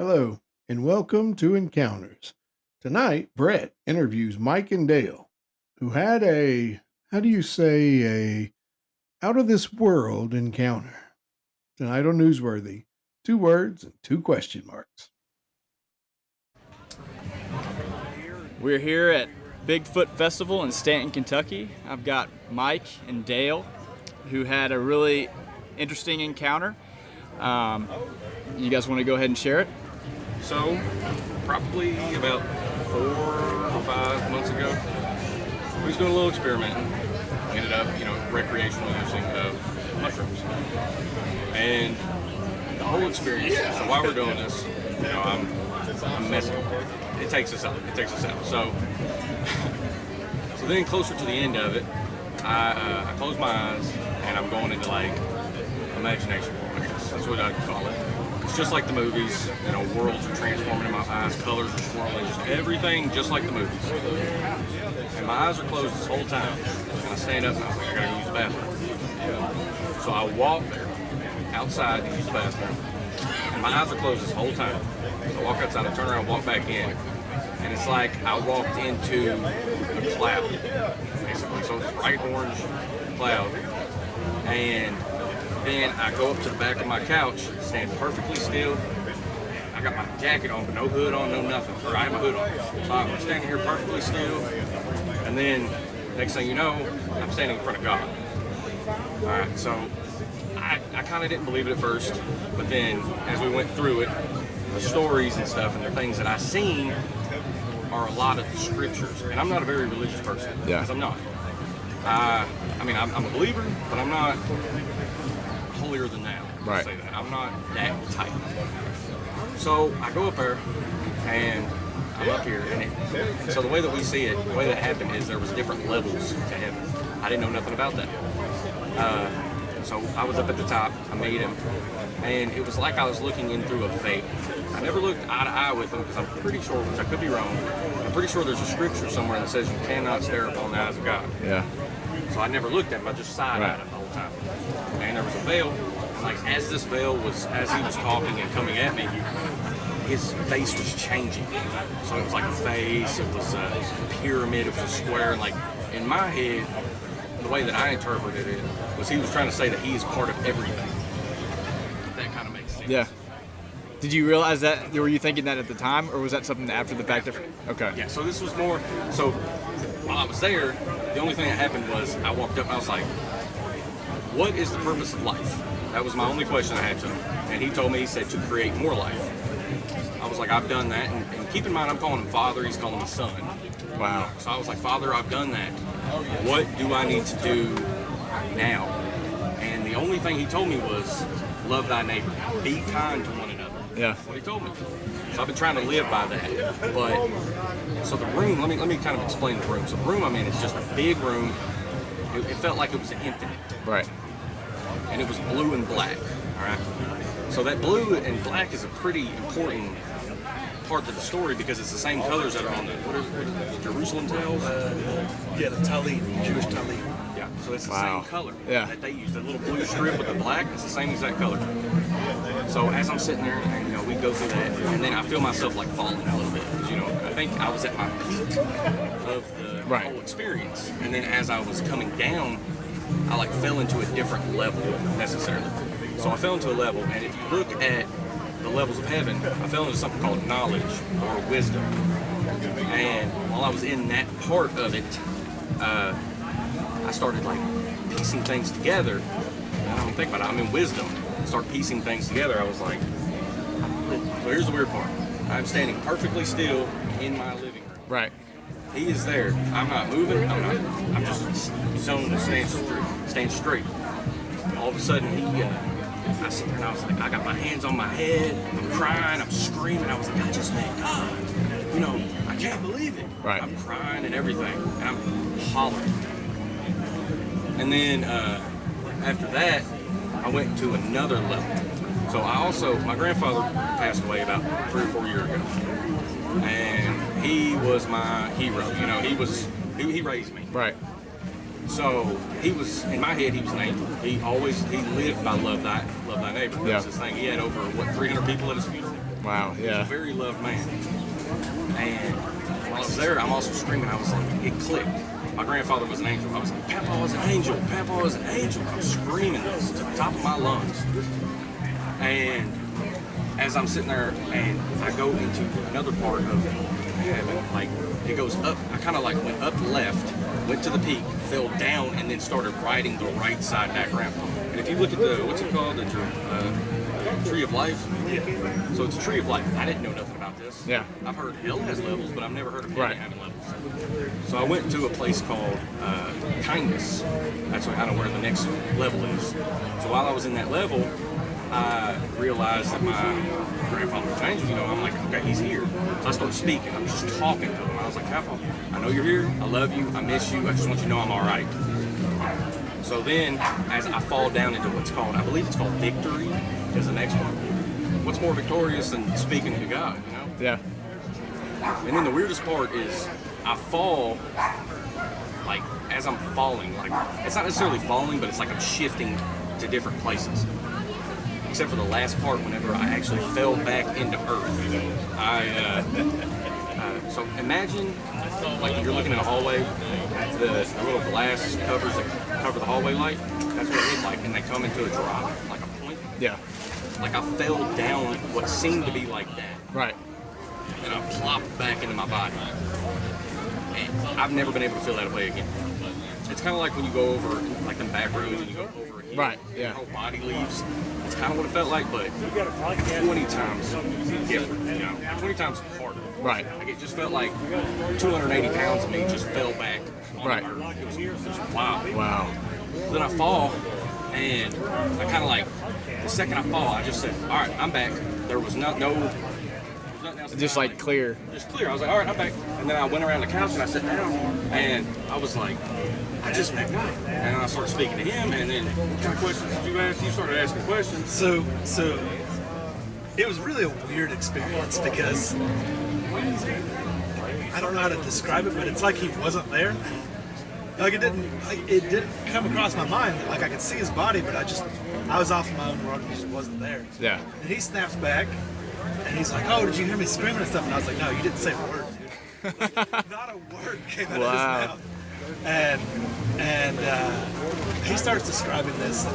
Hello, and welcome to Encounters. Tonight, Brett interviews Mike and Dale, who had how do you say, a out of this world encounter. Tonight on Newsworthy, 2 words and 2 question marks. We're here at Bigfoot Festival in Stanton, Kentucky. I've got Mike and Dale, who had a really interesting encounter. You guys want to go ahead and share it? So, probably about 4 or 5 months ago, we was doing a little experimenting. Ended up, recreational using of mushrooms. And the whole experience, so while we're doing this, I'm messing. It takes us out. So then closer to the end of it, I close my eyes and I'm going into like imagination world, I guess. That's what I'd call it. It's just like the movies, worlds are transforming in my eyes, colors are swirling, just everything just like the movies. And my eyes are closed this whole time. And I stand up and I was like, I gotta use the bathroom. So I walk there, outside to use the bathroom. And my eyes are closed this whole time. So I walk outside, I turn around, walk back in. And it's like I walked into a cloud, basically. So it's a bright orange cloud. And then I go up to the back of my couch, stand perfectly still. I got my jacket on, but no hood on, no nothing. Or I have my hood on. So I'm standing here perfectly still. And then, next thing you know, I'm standing in front of God. Alright, so I kind of didn't believe it at first. But then, as we went through it, the stories and stuff and the things that I seen are a lot of the scriptures. And I'm not a very religious person. Yeah. Because I'm not. I'm a believer, but I'm not holier than thou. Right. Say that. I'm not that type. So I go up there, and I'm up here, and so the way that we see it, the way that happened is there was different levels to heaven. I didn't know nothing about that. So I was up at the top, I made him, and it was like I was looking in through a veil. I never looked eye to eye with him because I'm pretty sure, which I could be wrong, I'm pretty sure there's a scripture somewhere that says you cannot stare upon the eyes of God. Yeah. So I never looked at him, I just side-eyed him the whole time. And there was a veil, and like as this veil was, as he was talking and coming at me, his face was changing. So it was like a face, it was a pyramid, it was a square, and like in my head, the way that I interpreted it was he was trying to say that he is part of everything. If that kind of makes sense. Yeah. Did you realize that? Were you thinking that at the time, or was that something after the fact? Okay. Yeah, so this was more, so while I was there, the only thing that happened was I walked up and I was like, what is the purpose of life? That was my only question I had to him. And he told me, he said, to create more life. I was like, I've done that. And keep in mind, I'm calling him Father, he's calling me Son. Wow. So I was like, Father, I've done that. What do I need to do now? And the only thing he told me was, love thy neighbor. Be kind to one another. Yeah. That's what he told me. So I've been trying to live by that. But, so the room, let me kind of explain the room. So the room I'm in is just a big room. It felt like it was infinite. Right. And it was blue and black, all right? So that blue and black is a pretty important part of the story because it's the same colors that are on the, what is it, Jerusalem tiles? Yeah, the Talib, Jewish Talib. Yeah, so it's the Wow. same color Yeah. that they use. That little blue strip with the black, it's the same exact color. So as I'm sitting there, and we go through that, and then I feel myself like falling a little bit. Because, I think I was at my peak of the Right. whole experience. And then as I was coming down, I like fell into a different level necessarily. So I fell into a level, and if you look at the levels of heaven, I fell into something called knowledge or wisdom. And while I was in that part of it, I started like piecing things together. I don't even think about it. I'm in wisdom. Start piecing things together. I was like, so here's the weird part. I'm standing perfectly still in my living room. Right. He is there. I'm not moving. I'm just zoned to stand straight. All of a sudden, I sit there and I was like, I got my hands on my head. I'm crying. I'm screaming. I was like, I just met God. I can't believe it. Right. I'm crying and everything, and I'm hollering. And then after that, I went to another level. So my grandfather passed away about 3 or 4 years ago. And he was my hero. He raised me. Right. So he was, in my head, he was an angel. He lived by love thy neighbor. That was his thing. He had over, 300 people at his funeral? Wow, He was yeah. a very loved man. And while I was there, I'm also screaming. I was like, it clicked. My grandfather was an angel. I was like, Papa was an angel. Papa was an angel. I'm screaming this to the top of my lungs. And as I'm sitting there and I go into another part of heaven, like it goes up, I kind of like went up left, went to the peak, fell down, and then started riding the right side back around. And if you look at the, what's it called, the tree of life? So it's a tree of life. I didn't know nothing about this. Yeah. I've heard hell has levels, but I've never heard of heaven Right. having levels. So I went to a place called kindness. That's kind of where the next level is. So while I was in that level, I realized that my grandfather was an angel. You know, I'm like, okay, he's here. So I started speaking. I'm just talking to him. I was like, Papa, I know you're here. I love you. I miss you. I just want you to know I'm all right. So then, as I fall down into what's called, I believe it's called victory, is the next one. What's more victorious than speaking to God, you know? Yeah. And then the weirdest part is I fall, like, as I'm falling. Like, it's not necessarily falling, but it's like I'm shifting to different places. Except for the last part, whenever I actually fell back into earth. So imagine, like, you're looking in a hallway, the little glass covers that cover the hallway light. That's what it looked like, and they come into a drop, like a point. Yeah. Like I fell down what seemed to be like that, Right. and I plopped back into my body. And I've never been able to feel that way again. It's kind of like when you go over, like them back roads, and you go over a hill, Right, and yeah. your whole body leaves. It's kind of what it felt like, but 20 times different, you know, 20 times harder. Right. Like it just felt like 280 pounds of me just fell back on Right. the earth. It was wild. Wow. So then I fall, and I kind of like, the second I fall, I just said, all right, I'm back. There was nothing else. Just like clear. Just clear. I was like, all right, I'm back. And then I went around the couch and I sat down, and I was like, I just met God. And I started speaking to him, and then, what kind of questions did you ask? You started asking questions. So it was really a weird experience because I don't know how to describe it, but it's like he wasn't there. Like it didn't come across my mind. Like I could see his body, but I was off in my own world and he just wasn't there. Yeah. And he snaps back and he's like, "Oh, did you hear me screaming and stuff?" And I was like, "No, you didn't say a word, dude. Like, not a word came out Wow. of his mouth." And he starts describing this.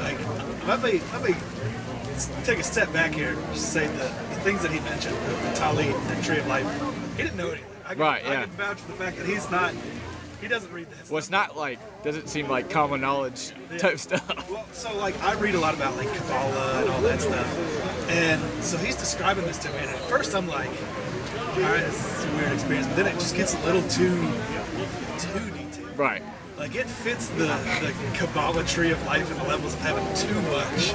Like, let me take a step back here and just say the things that he mentioned, the Talit, the Tree of Life. He didn't know anything. I can vouch for the fact that he doesn't read that. Well, it's not like, doesn't seem like common knowledge type stuff. Well, so like I read a lot about like Kabbalah and all that stuff, and so he's describing this to me, and at first I'm like, all right, this is a weird experience, but then it just gets a little too detailed. Right. Like it fits the Kabbalah tree of life and the levels of heaven too much.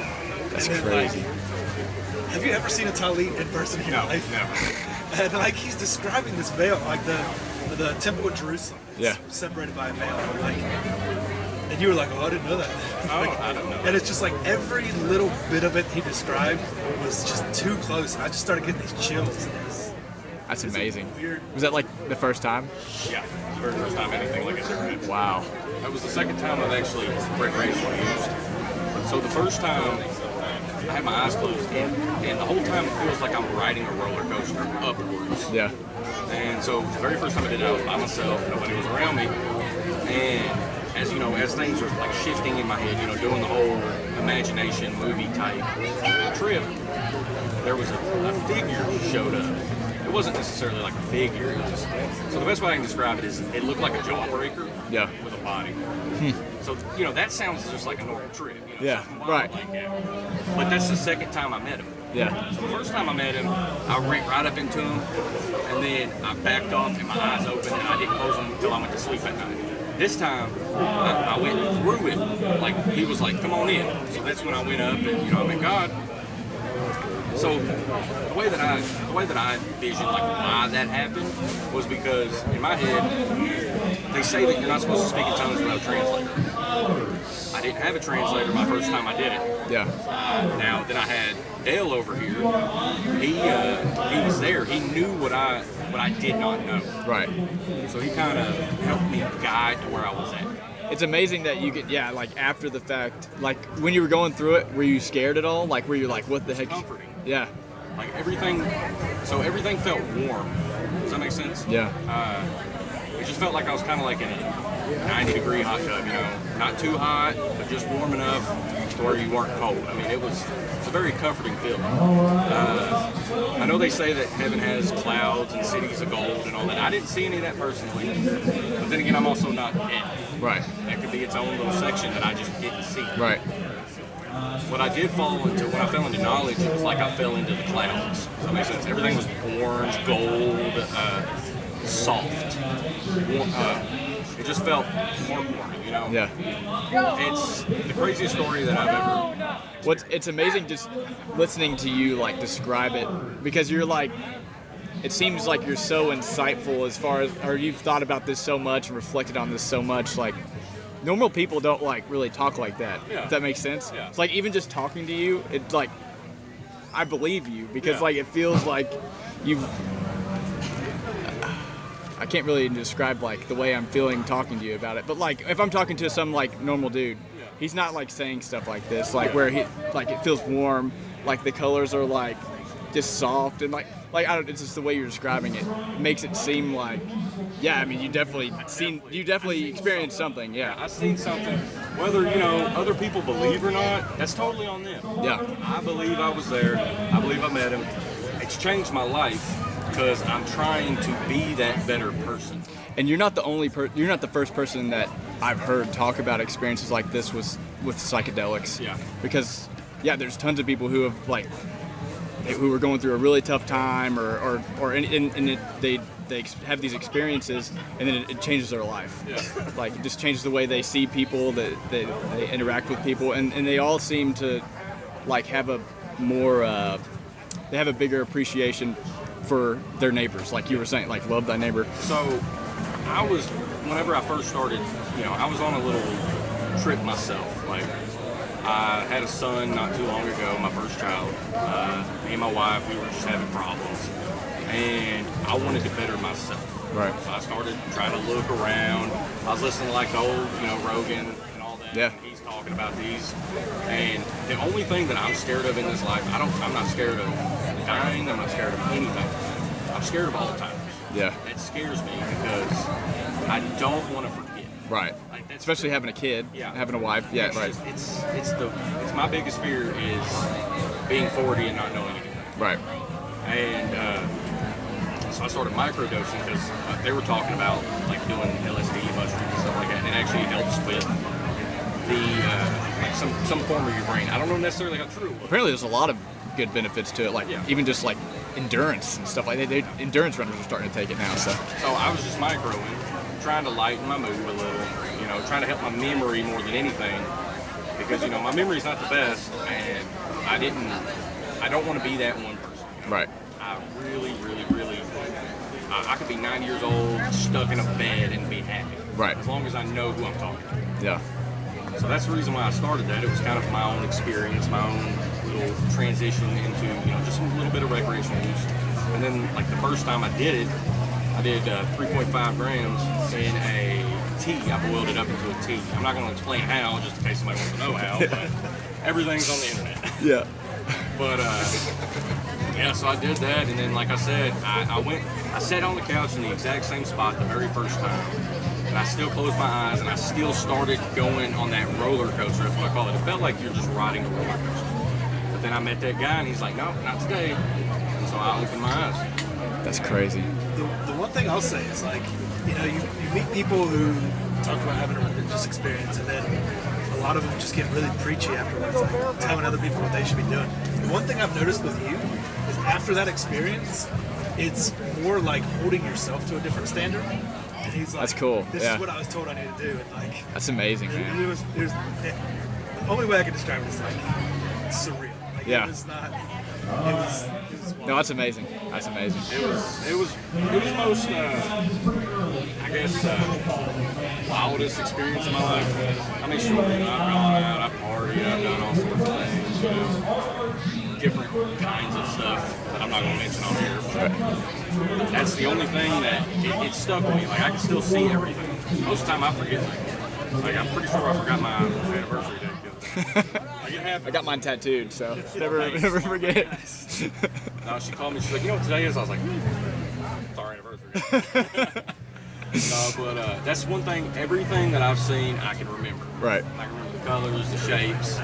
That's And then, crazy. Like, have you ever seen a Talit in person in your life? Never. And like he's describing this veil, like the Temple of Jerusalem. It's Yeah. separated by a veil. Like, and you were like, "Oh, I didn't know that." Oh, I don't know. And it's just like every little bit of it he described was just too close, and I just started getting these chills. And it was That's amazing. weird. Was that like the first time? Yeah, it's the very first time anything like it's ever happened. Wow. That was the second time I've actually recreationally used. So the first time, I had my eyes closed, and the whole time it feels like I'm riding a roller coaster upwards. Yeah. And so the very first time I did it, I was by myself, nobody was around me. And as you know, as things were like shifting in my head, you know, doing the whole imagination movie type trip, there was a figure showed up. It wasn't necessarily like a figure. It was just, so the best way I can describe it is it looked like a jawbreaker Yeah. with a body. So, you know, that sounds just like a normal trip. You know, Yeah, something wild right. like that. But that's the second time I met him. Yeah. So the first time I met him, I ran right up into him, and then I backed off and my eyes opened, and I didn't close them until I went to sleep at night. This time, I went through it. Like, he was like, "Come on in." So that's when I went up and, you know, I met God. So the way that I envisioned like why that happened was because in my head they say that you're not supposed to speak in tongues without a translator. I didn't have a translator my first time I did it. Yeah. Now then I had Dale over here. He was there. He knew what I did not know. Right. So he kind of helped me guide to where I was at. It's amazing that you could, yeah, like after the fact, like when you were going through it, were you scared at all? Like, were you like, what the heck? Comforting. Yeah. Like everything felt warm. Does that make sense? Yeah. It just felt like I was kind of like in a 90-degree hot tub, you know, not too hot, but just warm enough to where you weren't cold. I mean, it's a very comforting feeling. I know they say that heaven has clouds and cities of gold and all that. I didn't see any of that personally, but then again, I'm also not dead. Right. That could be its own little section that I just didn't see. Right. What I did fall into, when I fell into knowledge, it was like I fell into the clouds. Does that make sense? Everything was orange, gold, soft. It just felt heartwarming, you know? Yeah. It's the craziest story that I've ever... It's amazing just listening to you like describe it, because you're like, it seems like you're so insightful as far as, or you've thought about this so much and reflected on this so much. Like, normal people don't like really talk like that. Yeah. If that makes sense. Yeah. It's like even just talking to you, it's like I believe you because Yeah. like it feels like you've. I can't really describe like the way I'm feeling talking to you about it, but like if I'm talking to some like normal dude, he's not like saying stuff like this, like where he like it feels warm, like the colors are like just soft and like I don't. It's just the way you're describing it. It makes it seem like, yeah. I mean, you definitely experienced something. Yeah. I've seen something. Whether, you know, other people believe or not, that's totally on them. Yeah. I believe I was there. I believe I met him. It's changed my life because I'm trying to be that better person. And you're not the only you're not the first person that I've heard talk about experiences like this with psychedelics. Yeah. Because there's tons of people who have like who were going through a really tough time or they have these experiences and then it changes their life. Yeah. Like it just changes the way they see people, that they interact with people, and they all seem to like have a more they have a bigger appreciation for their neighbors, like you were saying, like love thy neighbor. So whenever I first started, you know, I was on a little trip myself. Like, I had a son not too long ago, my first child. Me and my wife, we were just having problems. And I wanted to better myself. Right. So I started trying to look around. I was listening to like the old, you know, Rogan and all that. Yeah. He's talking about these. And the only thing that I'm scared of in this life, I'm not scared of dying. I'm not scared of anything. I'm scared of Alzheimer's. Yeah. That scares me because I don't want to forget. Right. Like that's Especially having a kid, having a wife. Yeah, it's right. just- it's my biggest fear is being 40 and not knowing anything. Right. And so I started microdosing because they were talking about like doing LSD, mushrooms, and stuff like that, and it actually helps with the like some form of your brain. I don't know necessarily how true it was. Apparently, there's a lot of good benefits to it, like even just like endurance and stuff like that. Endurance runners are starting to take it now. So I was just microing, trying to lighten my mood a little, you know, trying to help my memory more than anything, because you know my memory's not the best, and I don't want to be that one person. You know? Right. I really, I could be 9 years old, stuck in a bed and be happy. Right. As long as I know who I'm talking to. Yeah. So that's the reason why I started that. It was kind of my own experience, my own little transition into, you know, just a little bit of recreational use. And then, like, the first time I did it, I did 3.5 grams in a tea. I boiled it up into a tea. I'm not going to explain how, just in case somebody wants to know how, but everything's on the internet. Yeah. But, so I did that, and then, like I said, I sat on the couch in the exact same spot the very first time, and I still closed my eyes, and I still started going on that roller coaster, that's what I call it. It felt like you're just riding a roller coaster. But then I met that guy, and he's like, no, not today. And so I opened my eyes. That's crazy. The one thing I'll say is, like, you know, you meet people who talk about having a religious experience, and then a lot of them just get really preachy afterwards, like telling other people what they should be doing. The one thing I've noticed with you is after that experience, it's more like holding yourself to a different standard. And he's like, That's cool. This Yeah. is what I was told I need to do. And like, That's amazing, man. the only way I can describe it is like surreal. Like, Yeah. It was not. It was No, that's amazing. That's amazing. It was most, I guess, wildest experience of my life. I mean, sure, you know, I've gone out, I've partied, I've done all sorts of things, you know, different kinds of stuff that I'm not going to mention on here. But that's the only thing that it stuck with me. Like, I can still see everything. Most of the time, I forget things. Like, I'm pretty sure I forgot my anniversary date. Like, it happened. I got mine tattooed, so never forget. No, she called me. She's like, you know what today is? I was like, it's our anniversary. No, but that's one thing. Everything that I've seen, I can remember. Right. I can remember the colors, the shapes.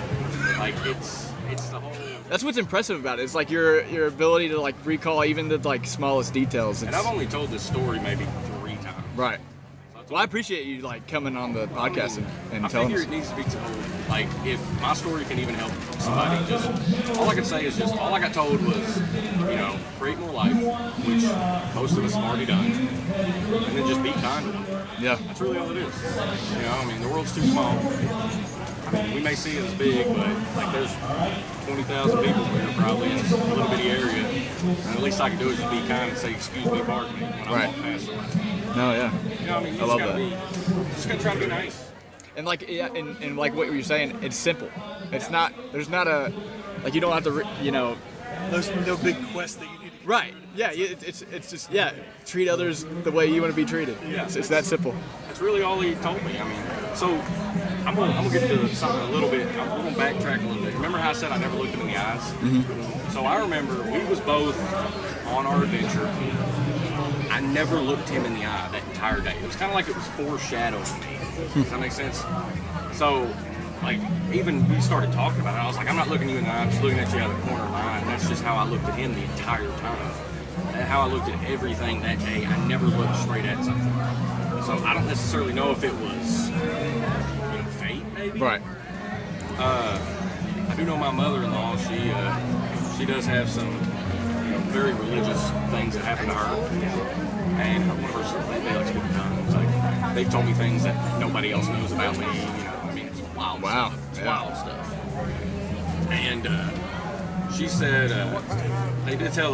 Like it's the whole. That's what's impressive about it. It's like your ability to like recall even the like smallest details. And I've only told this story maybe 3 times. Right. Well, I appreciate you like coming on the podcast and I telling figure us. it needs to be told. Like, if my story can even help somebody, just all I can say is just all I got told was, create more life, which most of us have already done, and then just be kind to them. Yeah. That's really all it is. The world's too small. We may see it as big, but like there's 20,000 people here probably in this little bitty area, and the least I can do is just be kind and say, "Excuse me, pardon me," when I walk past somebody. No, yeah. You I love that. You just gotta try to be nice. And like, yeah, and like what you're saying, it's simple. It's not. There's not a like you don't have to. There's no big quest that you need to. Right. Yeah. It's just treat others the way you want to be treated. Yeah. It's that simple. That's really all he told me. So I'm gonna get to something a little bit. We're gonna backtrack a little bit. Remember how I said I never looked him in the eyes? Mm-hmm. So I remember we was both on our adventure. I never looked him in the eye that entire day. It was kind of like it was foreshadowing me. Does that make sense? So, like, even we started talking about it, I was like, I'm not looking you in the eye, I'm just looking at you out of the corner of my eye. And that's just how I looked at him the entire time. And how I looked at everything that day. I never looked straight at something. So I don't necessarily know if it was, fate, maybe? Right. I do know my mother-in-law, she does have some very religious things that happen to her. And one of her, they like speak in tongues. Like, they've told me things that nobody else knows about me. It's wild stuff. It's wild stuff. And she said, they did tell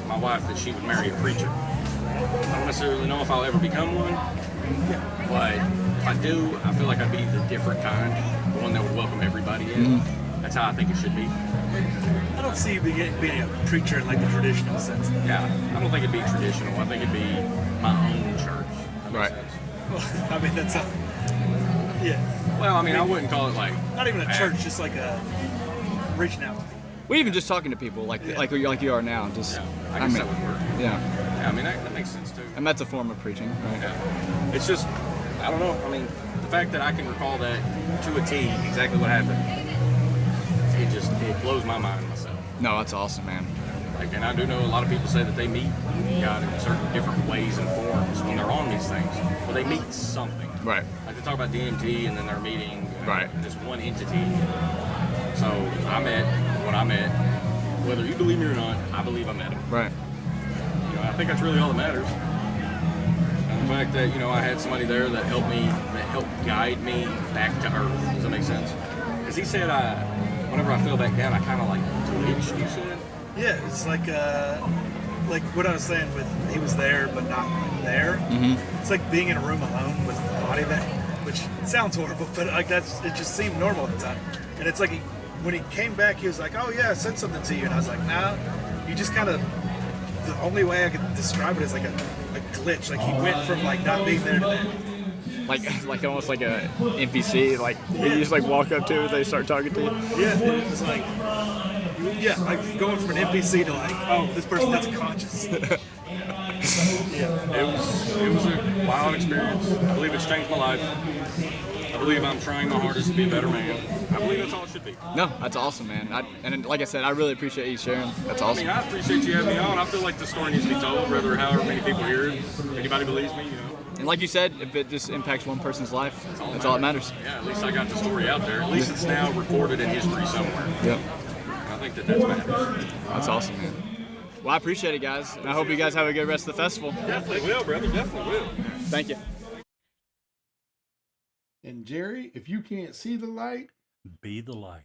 my wife that she would marry a preacher. I don't necessarily know if I'll ever become one, but if I do, I feel like I'd be the different kind, the one that would welcome everybody in. That's how I think it should be. I don't see you being a preacher in like the traditional sense. Yeah, I don't think it'd be traditional. I think it'd be my own church. Right. Well, that's yeah. Well, I wouldn't call it like Not even a church, just like a reaching out. We even just talking to people like you are now. Just I guess that would work. Yeah. That makes sense too. And that's a form of preaching, right? Yeah. It's just, I don't know. The fact that I can recall that to a T, exactly what happened, it blows my mind myself. No, that's awesome, man. And I do know a lot of people say that they meet God in certain different ways and forms when they're on these things. Well, they meet something. Right. Like they talk about DMT and then they're meeting this one entity. So I met what I met. Whether you believe me or not, I believe I met him. Right. I think that's really all that matters. And the fact that, I had somebody there that helped guide me back to earth. Does that make sense? Because he said, whenever I fell back down, I kind of like glitched, you said? Yeah, it's like what I was saying with he was there but not there. Mm-hmm. It's like being in a room alone with a body that, which sounds horrible, but like it just seemed normal at the time. And it's like when he came back, he was like, "Oh yeah, I said something to you," and I was like, "Nah." You just kind of, the only way I could describe it is like a glitch. Like he went from like not being there to there. Like almost like a NPC. Like you just like walk up to it, they start talking to you. Yeah, it was like. Yeah, like going from an NPC to like, oh, this person doesn't conscious. It was a wild experience. I believe it's changed my life. I believe I'm trying my hardest to be a better man. I believe that's all it should be. No, that's awesome, man. And like I said, I really appreciate you sharing. That's awesome. I appreciate you having me on. I feel like the story needs to be told, whether however many people hear it. If anybody believes me, And like you said, if it just impacts one person's life, that's all that matters. Yeah, at least I got the story out there. At least it's now recorded in history somewhere. Yep. I think that matters. That's awesome, man. Well, I appreciate it, guys. And I hope you guys have a good rest of the festival. Definitely will, brother. Definitely will. Thank you. And Jerry, if you can't see the light, be the light.